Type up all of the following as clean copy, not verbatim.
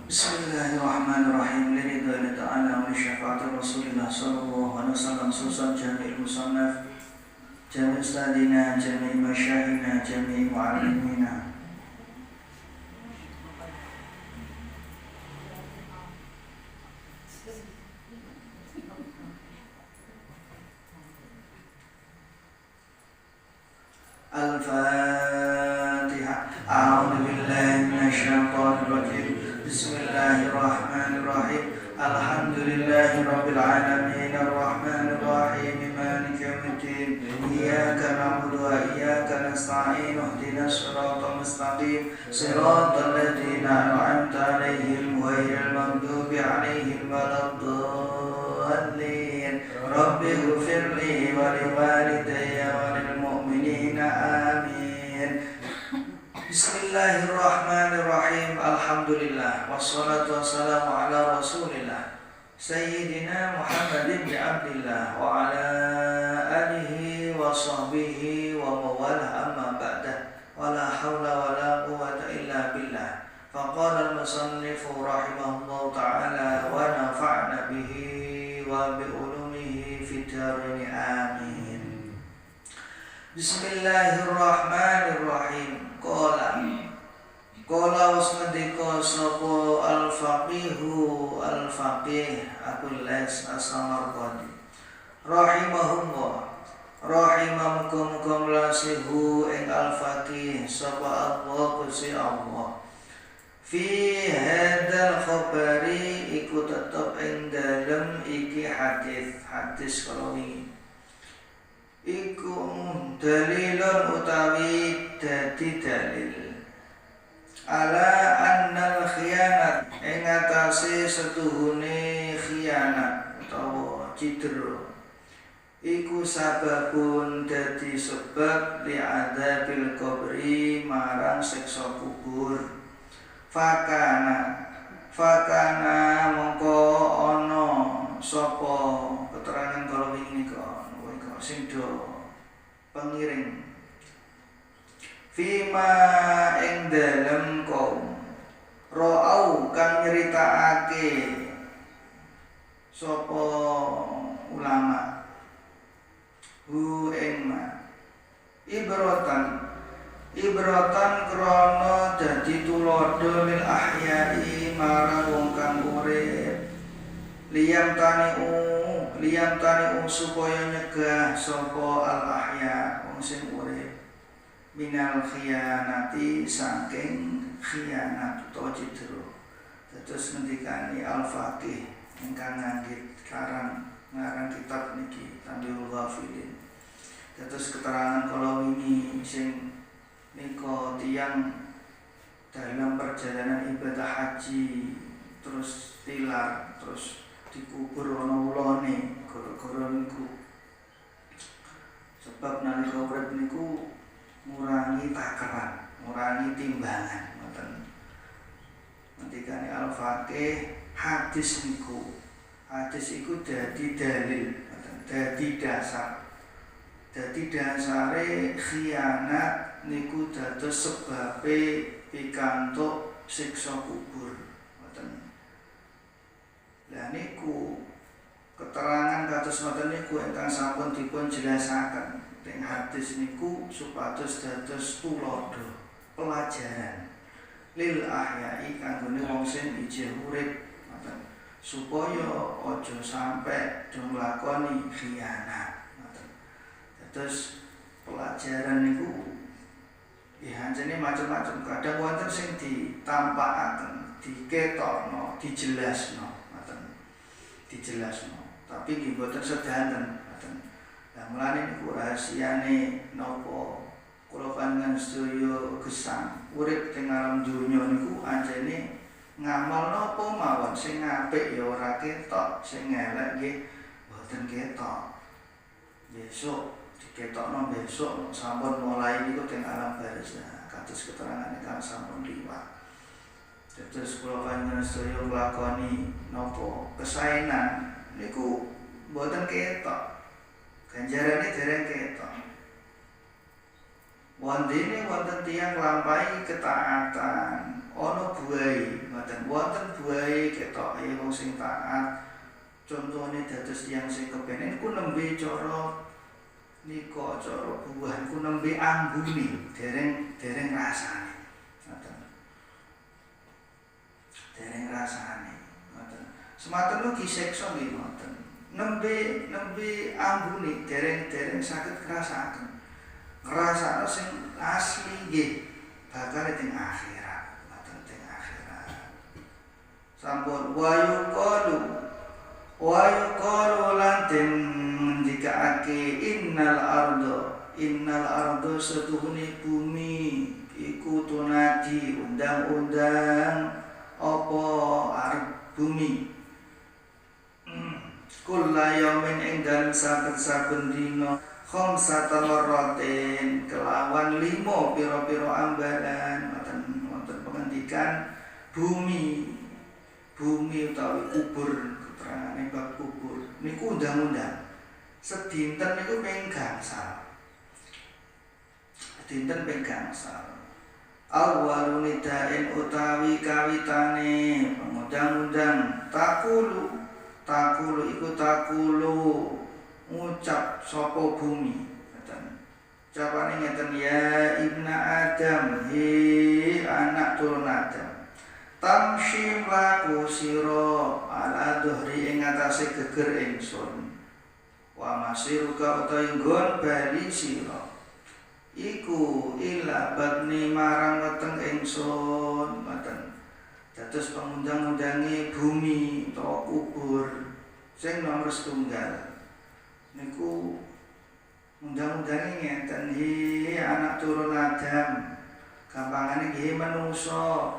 Bismillahirrahmanirrahim. Liridha ta'ala wa syafa'ati Rasulillah sallallahu alaihi wasallam. Susan jami'il musannaf, jami' ustadina, jami' masyahina, jami' mu'allimina. Al-Fatihah. A'udzu billahi minasyaitonir rajim. Bismillahirrahmanirrahim. Alhamdulillahi rabbil alamin arrahmanir rahim maliki yaumiddin. Iyyaka na'budu wa iyyaka nasta'in. Ihdinas siratal mustaqim. Siratal ladzina an'amta 'alaihim ghairil maghdubi 'alaihim waladdallin. Rabbi ighfirli wa liwalidayya wa lil mu'minina amin. Bismillahirrahmanirrahim. Alhamdulillah wassalatu wassalamu ala Rasulillah Sayyidina Muhammad ibn Abdillah wa ala alihi wa sahbihi wa mawalah amma ba'dah. Wa la hawla wa la quwwata illa billah. Faqala al-musannifu rahimahullahu ta'ala wa nafa'na bihi wa bi ulumihi fid dharain amin. Bismillahirrahmanirrahim. Qala wasnadika sapa al-faqih Abul Lais As-Samarqandi rahimahullah rahimakum lasihu ing al-faqih sapa Allah Gusti Allah fi hadzal khabari iku tetep ing dalem iki hadis kalau wingi iku dalilun utawi dadi dalil ala annal khiyanat ing atase setuhune khianat utawa cidra iku sababun dadi sebab li adzabil qabri marang siksa kubur fakana mongko ana sapa keterangan kalau wingi nika sing do pengiring fima ing dalem kaum ra'au kang nyeritakake sapa ulama hu ing ma ibratan krana dadi tulodo lil ahya'i marang wong kang urip liyam tani supaya nyegah sapa al ahya wong sing urip minal khiyanati saking khianat utawa cidra. Terus ngendikani al-faqih ingkang nganggit ngarang kitab niki Tanbihul Ghafilin. Terus keterangan kalau ini sing nika tiyang dalam perjalanan ibadah haji terus tilar terus dikubur ana ulane gara-gara niku. Sebab nalika urip niku ngurangi takaran, ngurangi timbangan, ngoten. Ngendikane al-faqih hadis iku dadi dalil, ngoten. Dadi dasare khianat niku dados sebabe pikantuk siksa kubur, ngoten. Lah niku keterangan kados ngoten niku ingkang sampun dipun jelasaken teng hadis niku supados dados tulodo pelajaran lil ahya'i kanggone wong sing ijih urip ngoten supaya aja sampe do nglakoni khianat ngoten. Terus pelajaran niku ya anjene macam-macam, kadang wonten sing ditampakaken, diketokno, dijelasno ngoten. Tapi nggih boten sedanten ngoten. Lah mulane niku rahasiane napa kula panjenengan sedaya gesang urip teng alam donya niku anjene ngamal napa mawon sing apik ya ora ketok, sing elek nggih boten ketok. Besok diketokno besok sampun mulai niku teng alam barzah kados keterangan ingkang sampun liwat. Terus kula panjenengan sedaya nglakoni napa kesaenan niku boten ketok. Ganjarane dereng ketok. Wondene wonten tiyang nglampahi ketaatan, ana buai, wonten kaya wong sing taat. Contone dados tiyang sing kepenen ku nembe cara nika cara buah ku nembe ambune dereng rasane. Ngoten. Dereng rasane. Ngoten. Semanten ugi seksa nggih ngoten. Nembe ambune dereng saged ngrasakaken. Ngrasakno sing asli nggih bakal teng akhirat. Ngoten teng akhirat. Sampun wayu lan den ngendikaake innal ardo setuhune bumi iku tunadi undang-undang apa arep bumi kulla yaumin ing dalem saben-saben dina khamsata marratin kelawan 5 pira-pira ambalan wonten pengendikan bumi utawi kubur. Keterangane bab kubur niku undang-undang sedinten niku ping gangsal. Sedinten ping gangsal. Awwalun nidain utawi kawitane pengundang-undang takulu iku ngucap sapa bumi. Ngoten. Capane ngeten ya ibna Adam, he anak turun Adam. Tamshi laku sira ala dhuhri ing atase geger ingsun. Wa masiruka utawi nggon bali sira. Iku ila badni marang weteng ingsun. Ngoten. Dados pengundang-undange bumi utawa kubur sing nomor setunggal. Niku undang-undange ngeten he anak turun Adam. Gampangane nggih manungsa.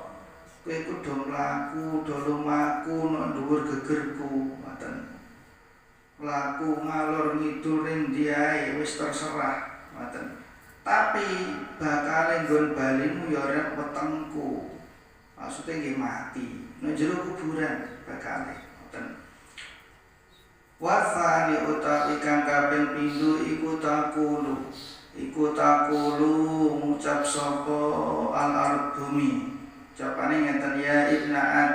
Kowe kudu mlaku, do lumaku nang dhuwur gegerku, ngoten. Mlaku ngalor ngidul ning ndi ae wis terserah, ngoten. Tapi bakal nggon balimu ya ora wetengku. Maksude nggih mati, nang jero kuburan bakal, ngoten. Wasani utawi kang kaping pindho iku takulu ngucap sapa al-ard bumi. Japane ngeten ya ibna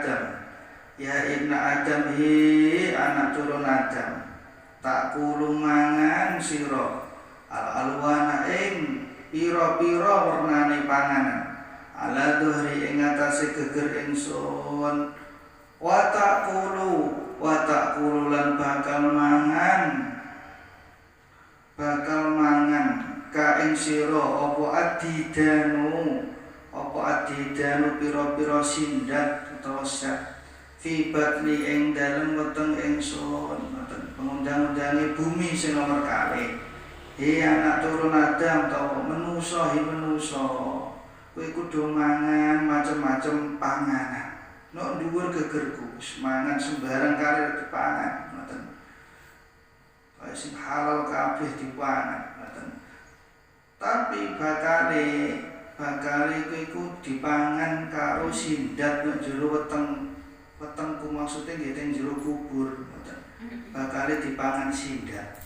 Adam he anak turun Adam tak kulung mangan sira al-alwana ing pira-pira wernane panganan ala dhuhri ing atase geger ingsun wa taqulu lan bakal mangan ka ing sira apa adidanu pira-pira sindat utawa sat fi batni ing dalem weteng ingsun. Pengundang-undange bumi sing nomor kalih he anak turun Adam utawa manusa kowe kudu mangan macem-macem panganan nek dhuwur gegerku mangan sembarang kare dipangan ngoten kaya sing halal kabeh dipangan ngoten. Tapi bakale kowe iku dipangan karo sindat nek jero wetengku maksude nggih teng jero kubur ngoten. Bakale dipangan sindat.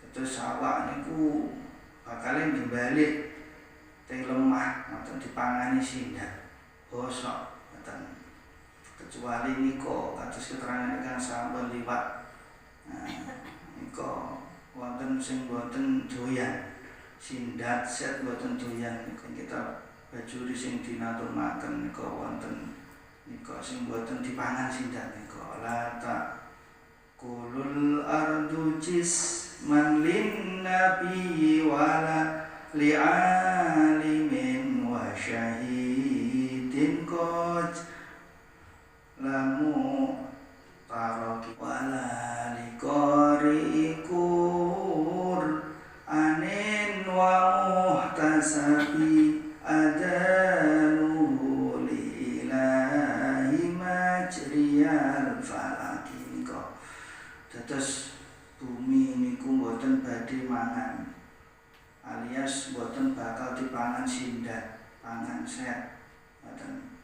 Terus awak niku bakale dibalik teng lemah ngoten dipangani sindat. Bosok ngoten. Kecuali niko kados keterangan ingkang sampun liwat. Niko wonten sing boten doyan sindat set boten doyan niku kita bajuri sing dinatumaken niku wonten niku sing boten dipangan sindat niku la ta kulul ardu jisman lin nabi wala li'alimin wa syahidin qad lamu taraki wala liqari'ikur anin wa muhtasabi adanu lillahi majriyal falaki niko. Dados bumi niku mboten badhe mangan alias mboten bakal dipangan sindat pangan set mboten.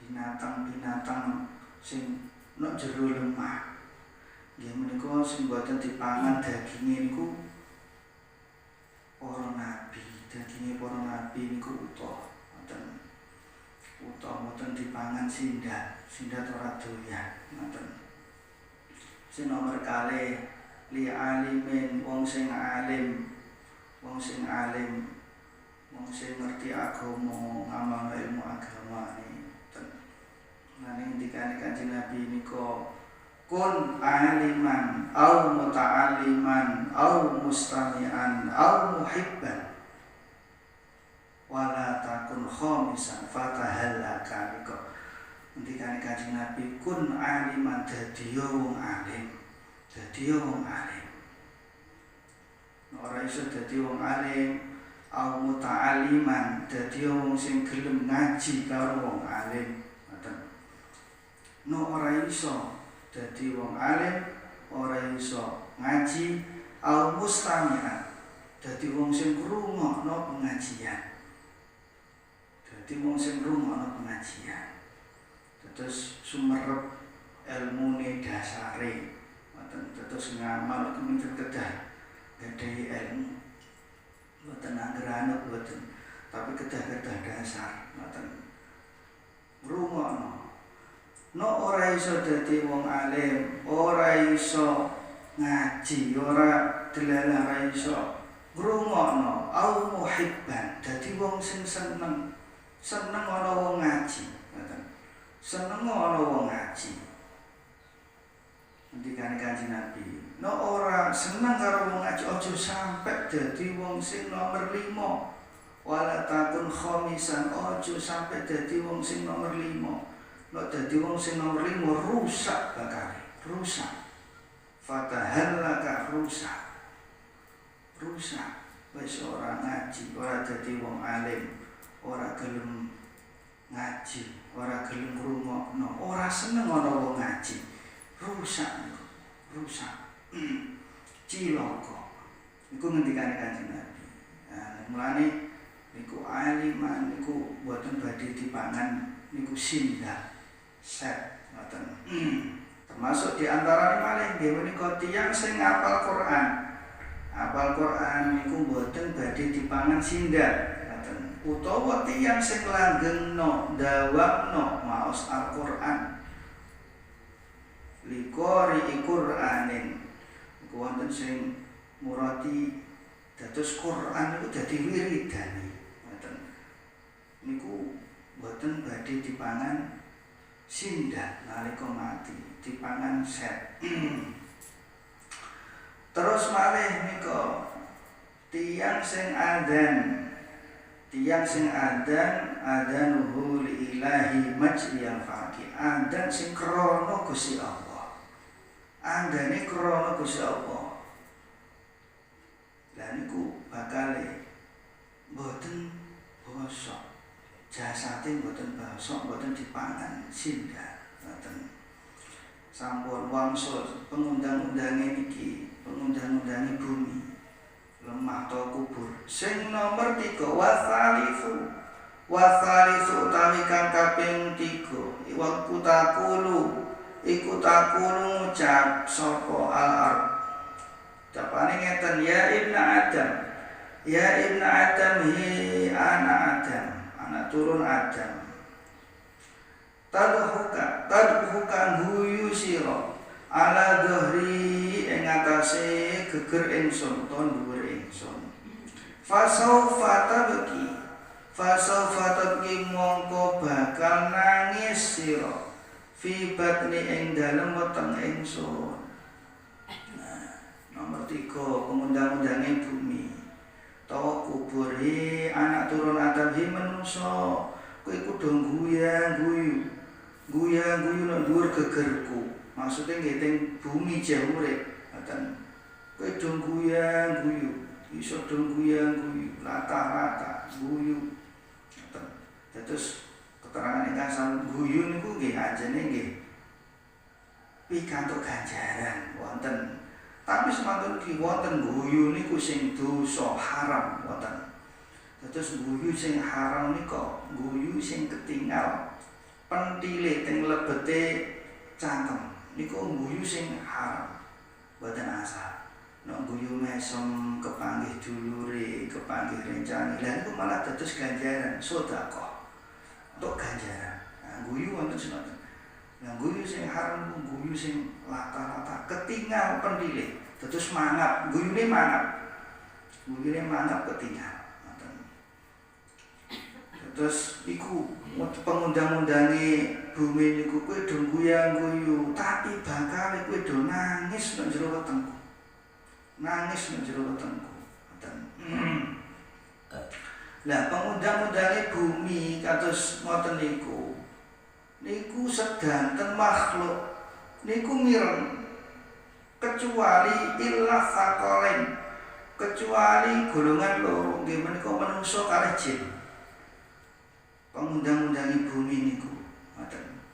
Binatang-binatang sing nek jero lemah nggih menika sing boten dipangan daginge niku para nabi Nabi niku utuh, mboten dipangan sindat ora doyan, ngoten. Sing nomor kalih li alimin wong sing alim, wong sing ngerti agama, ngamal ilmu agama ngoten. Nanging dikane Kanjeng Nabi nika kun aliman au muta'alliman au mustami'an au muhibban wala takun khamisan fatahallaka nika. Ngendikane Kanjeng Nabi kun aliman, dadi wong alim. Ora iso dadi wong alim au muta'alliman, dadi wong sing gelem ngaji karo wong alim. Ngoten. Ora iso dadi wong alim, ora iso ngaji au mustami'an, dadi wong sing ngrungokno pengajian. Terus sumerep ilmune dasare, terus ngamal kemudian kedah gadhahi ilmu, mboten anggeranut mboten, tapi kedah dasar, mboten ngrungokno. Ora iso dadi wong alim, ora iso ngaji, ora delalah, ora iso ngrungokno, au muhibban, dadi wong sing seneng ana wong ngaji, ngoten. Seneng ana wong ngaji. Ngendikane Kanjeng Nabi, ora seneng karo wong ngaji, aja sampe dadi wong sing nomor 5. Wala takun khamisan, aja sampe dadi wong sing nomor 5. Nek dadi wong sing nomor 5 rusak bakale, rusak. Fatahallaka rusak. Wis ora ngaji, ora dadi wong alim, ora gelem ngaji, ora gelem ngrungokno, ora seneng ana wong ngaji. Rusak. Cilaka. Iku ngendikane Kanjeng Nabi. Mulane niku aliman niku boten badhe dipangan, niku sindah. Set ngoten. Termasuk di antara malih nggih menika tiyang sing ngapal Quran. Apal Quran niku boten badhe dipangan sindah, ngoten. Utawa tiyang sing langgengno, ndawakno maos Al-Qur'an. Liqori Qur'anin. Niku wonten sing murati dados Quran niku dadi wiridane, ngoten. Niku boten badhe dipangan sindah nalika mati, dipangan set. Terus malih nika tiyang sing adanuhu li ilahi majriyal faqih, adan sing krana Gusti Allah. Andane krana Gusti Allah. Lah niku bakale mboten bosok. Jasate mboten bosok, mboten dipangan sindah, ngoten. Sampun wangsul pengundang-undange niki, pengundang-undange bumi. Lemah to kubur. Sing nomor 3 wasalisu utawi kang kaping 3 iku takulu ngucap sapa al-ard. Japane ngeten, ya ibna Adam hi anak Adam, anak turun Adam. Tadhuka guyu sira ala dhahri ing atase geger ingsun utawa dhuwur ingsun. Fasaufa tabki mongko bakal nangis sira fi batni ing dalem weteng ingsun. Nomor 3 pengundang-undange bumi. Tawa kubure anak turun Adam hi menungso. Kowe kudu guyang-guyu nang dhuwur gegerku. Maksude nggih teng bumi jeh urip, ngoten. Kowe do guyang-guyu, iso do guyang-guyu, rata-rata guyu. Ngoten. Terus keterangan ingkang guyu niku nggih ajene nggih pikantuk ganjaran wonten. Tapi semanten iki wonten guyu niku sing dosa haram wonten. Terus guyu sing haram nika guyu sing ketinggal pentile teng lebete cangkem niku guyu sing haram, boten asal. Nek guyu mesem kepanggih dulure, kepanggih rencani. Lah niku malah dados ganjaran sedekah. Untuk ganjaran. Nah, guyu wonten sinten. Nah, guyu sing haram ku guyu sing lata-lata ketinggal pendile. Dados mangap, guyune mangap. Guyune mangap ketinggal. Ngoten. Terus iku pengundang-undange bumi niku kowe do guyang-guyu, tapi bakal kowe do nangis nang jero wetengku. Nangis nang jero wetengku. Ngoten. Lah pengundang-undange bumi kados ngoten niku. Niku sedanten makhluk niku mireng kecuali illah faqalain, kecuali golongan loro nggih menika manungsa kalih jin. Pengundang-undange bumi niku ngoten.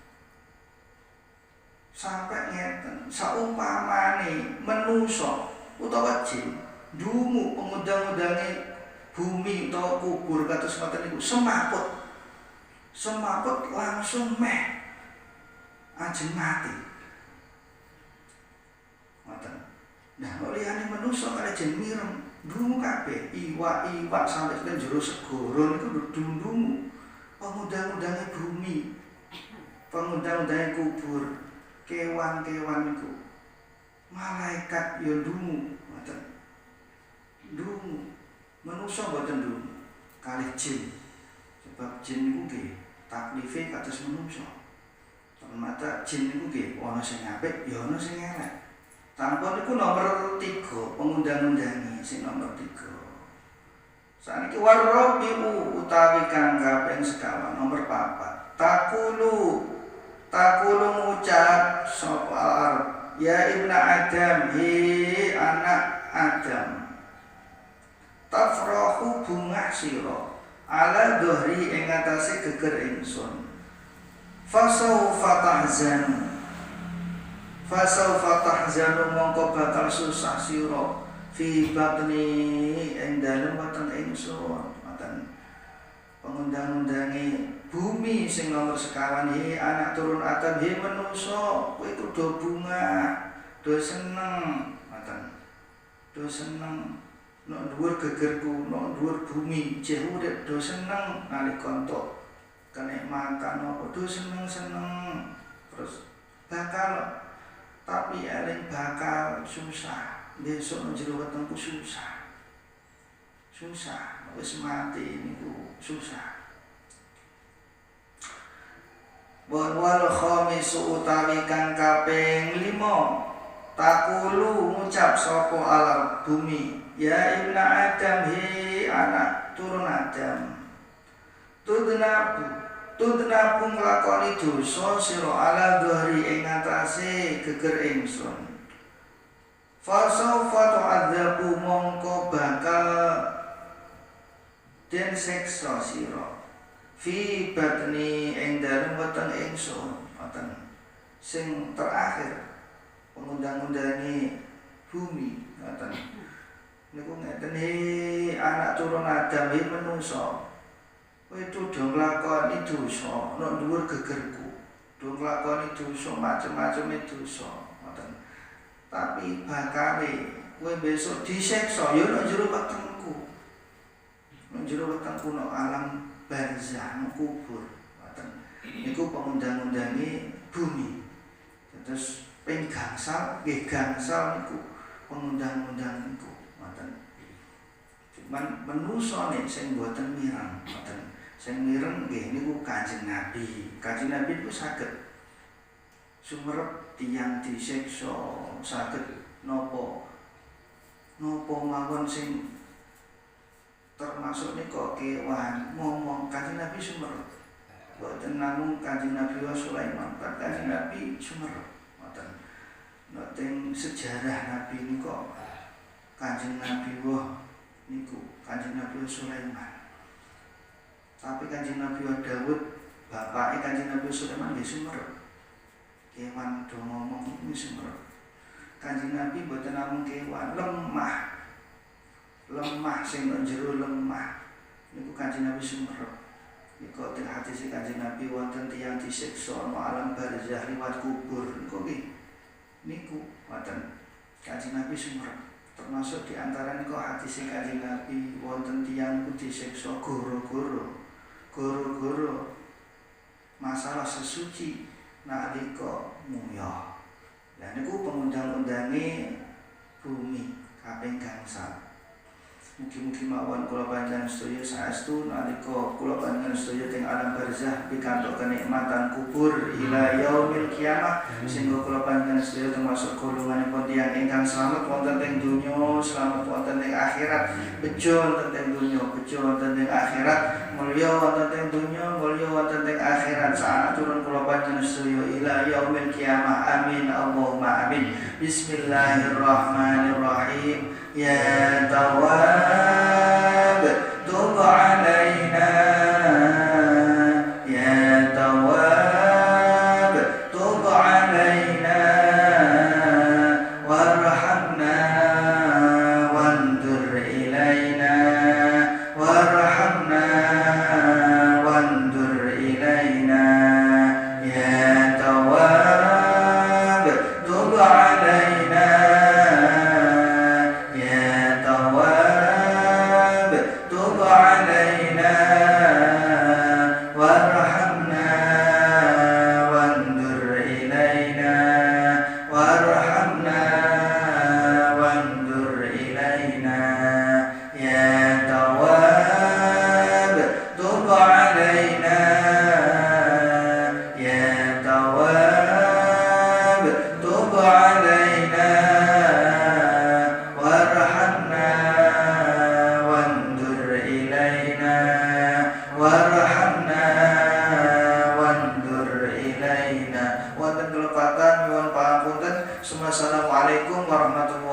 Sampai ngeten, saumpamane manungsa utawa jin ndungu pengundang-undange bumi utawa kubur kados ngoten niku semaput langsung meh ajeng mati ngoten. Nah liyane manungsa kalih jin mireng ndungu kabeh iwak-iwak sampai ten jero segara niku ndungu pengundang-undange bumi, pengundang-undange kubur, kewan-kewan niku malaikat ya ndungu ngoten. Ndungu manungsa mboten ndungu kalih jin. Sebab jin niku nggih taklife kados manungsa. Ternyata jin niku nggih ana sing apik ya ana sing elek. Tanpa niku nomor 3 pengundang-undange sing nomor 3. Saniki warrabiu utawi kang kaping sekawan nomor 4. Takulu ngucap sapa al-arab ya ibna Adam hi anak Adam. Tafrahu bungah sira ala dohri ing atase geger ingsun. Fasaufa tahzanu mongko bakal susah sira fi batni ing dalem weteng ingsun. Ngoten. Pengundang-undange bumi sing nomor sekawan he anak turun Adam he manungsa kowe iku do bungah, do seneng. Ngoten. Do seneng nek dhuwur gegerku, nek dhuwur bumi jeh urip do seneng nalika entuk kenikmatan apa do seneng-seneng. Terus bakal tapi eling bakal susah. Besok nang jero wetengku susah. Wis mati niku susah. Wal khamisu utawi kang kaping 5 takulu ngucap sapa alam bumi ya ibna Adam hi anak turun Adam. Tudnabu nglakoni dosa sira ala dhahri ing atase geger ingsun. Fasaufa tu'adzabu mongko bakal den siksa sira fi batni ing dalem weteng ingsun. Ngoten. Sing terakhir pengundang-undange bumi ngoten. Niku ngeten anak turun Adam iki manungsa. Kowe do nglakoni dosa nek dhuwur gegerku. Do nglakoni dosa macem-macem dosa ngoten. Tapi bakale kowe besok disiksa ya nek jero wetengku. Nek jero wetengku nek alam barzah kubur ngoten. Niku pengundang-undange bumi. Terus ping gangsal nggih gangsal niku pengundang-undang niku ngoten. Cuman manungsa nek sing mboten mireng ngoten. Sing mireng nggih niku Kanjeng Nabi. Kanjeng Nabi niku saged sumerep tiyang disiksa, saged napa mawon sing termasuk nika kewan ngomong Kanjeng Nabi sumerep. Boten namung Kanjeng Nabi Sulaiman, Kanjeng Nabi sumerep. Ngoten. Nek teng sejarah Nabi nika Kanjeng Nabi niku Kanjeng Nabi Sulaiman. Tapi Kanjeng Nabi Daud, bapake Kanjeng Nabi Sulaiman nggih sumerep. Kewan do ngomong niku sumerep. Kanjeng Nabi boten namung kewan, lemah sing nang jero lemah. Niku Kanjeng Nabi sumerep. Niku teng hadis Kanjeng Nabi wonten tiyang disiksa ana alam barzah liwat kubur. Niku wonten Kanjeng Nabi sumerep. Termasuk di antara niku hadis Kanjeng Nabi wonten tiyang ku disiksa goro-goro masalah sesuci nalika nguyah. Lah niku pengundang-undange bumi kaping gangsal. Mugi-mugi mawon kula panjenengan sedaya saestu nalika kula panjenengan sedaya teng alam barzah pikantuk kenikmatan kubur ila yaumil kiamah, sehingga kula panjenengan sedaya termasuk golonganipun tiyang ingkang slamet wonten teng donya, slamet wonten teng akhirat, bejo wonten teng donya, bejo wonten teng akhirat, mulya wonten teng donya, mulya wonten teng akhirat. Sanaturun kula panjenengan sedaya ila yaumil kiamah. Amin Allahumma amin. Bismillahirrahmanirrahim. Ya Tawwab tub alaina, ya Tawwab tub alaina, warhamna wandur ilaina, warhamna wandur ilaina, ya Tawwab tub alaina, Assalamualaikum warahmatullahi